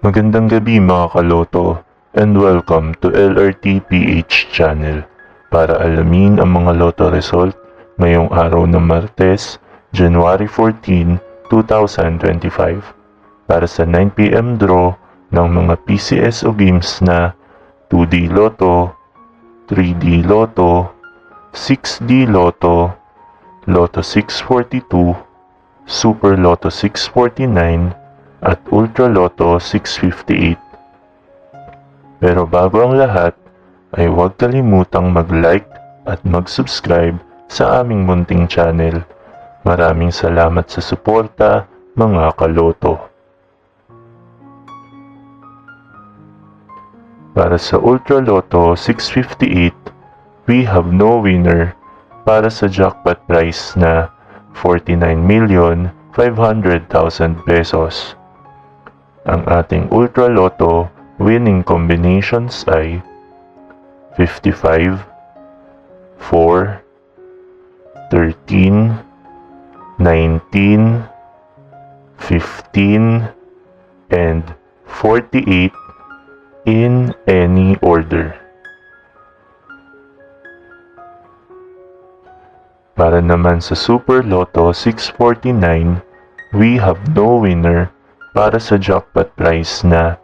Magandang gabi mga kaloto and welcome to LRT PH channel para alamin ang mga loto result ngayong araw ng Martes, January 14, 2025 para sa 9pm draw ng mga PCS o games na 2D Lotto, 3D Lotto, 6D Lotto, Lotto 642, Super Lotto 649, at Ultra Lotto 658. Pero bago ang lahat, ay huwag kalimutang mag-like at mag-subscribe sa aming munting channel. Maraming salamat sa suporta, mga kaloto. Para sa Ultra Lotto 658, we have no winner para sa jackpot prize na 49,500,000 pesos. Ang ating Ultra Lotto winning combinations ay 55, 4, 13, 19, 15, and 48 in any order. Para naman sa Super Lotto 649, we have no winner para sa jackpot prize na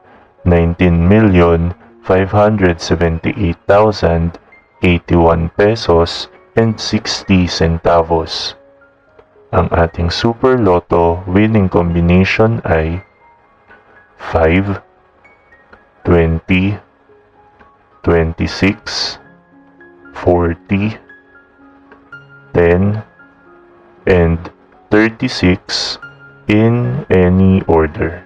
19,578,081 pesos and 60 centavos. Ang ating Super Lotto winning combination ay 5, 20, 26, 40, 10, and 36 in any order.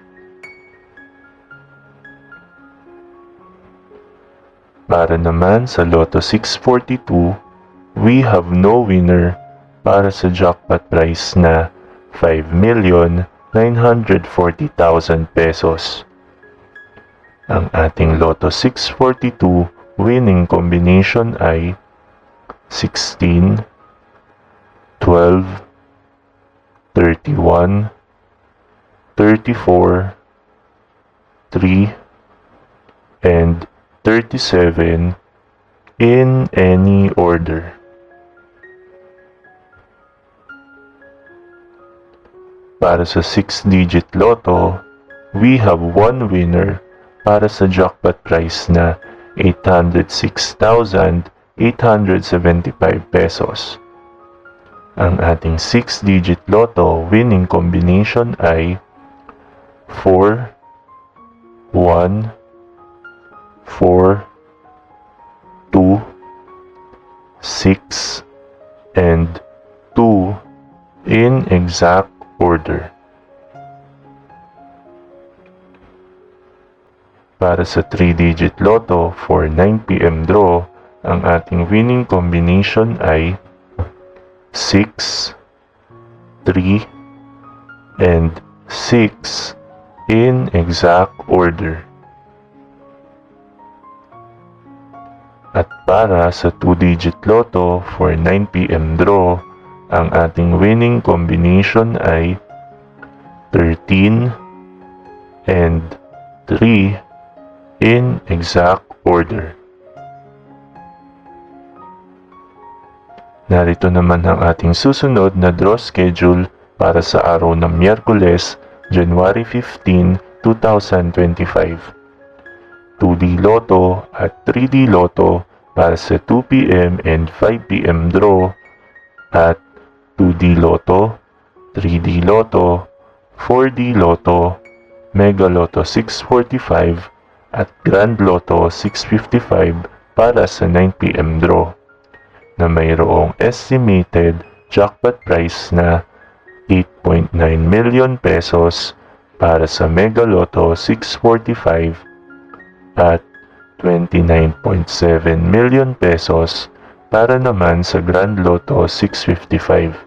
Para naman sa Lotto 642, we have no winner para sa jackpot prize na 5,940,000 pesos. Ang ating Lotto 642 winning combination ay 16, 12, 31, 34, 3, and 37 in any order. Para sa 6-digit Lotto, we have one winner para sa jackpot prize na 806,875 pesos. Ang ating 6-digit Lotto winning combination ay 4, 1, 4, 2, 6, and 2 in exact order. Para sa 3-digit Lotto for 9pm draw, ang ating winning combination ay 6, 3, and 6 in exact order. At para sa 2-digit Lotto for 9pm draw, ang ating winning combination ay 13 and 3 in exact order. Narito naman ang ating susunod na draw schedule para sa araw ng Miyerkules, January 15, 2025. 2D Lotto at 3D Lotto para sa 2pm and 5pm draw at 2D Lotto, 3D Lotto, 4D Lotto, Mega Lotto 645 at Grand Lotto 655 para sa 9pm draw na mayroong estimated jackpot prize na 8.9 million pesos para sa Mega Lotto 645 at 29.7 million pesos para naman sa Grand Lotto 655.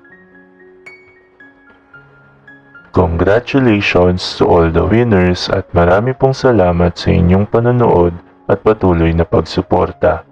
Congratulations to all the winners at marami pong salamat sa inyong panonood at patuloy na pagsuporta.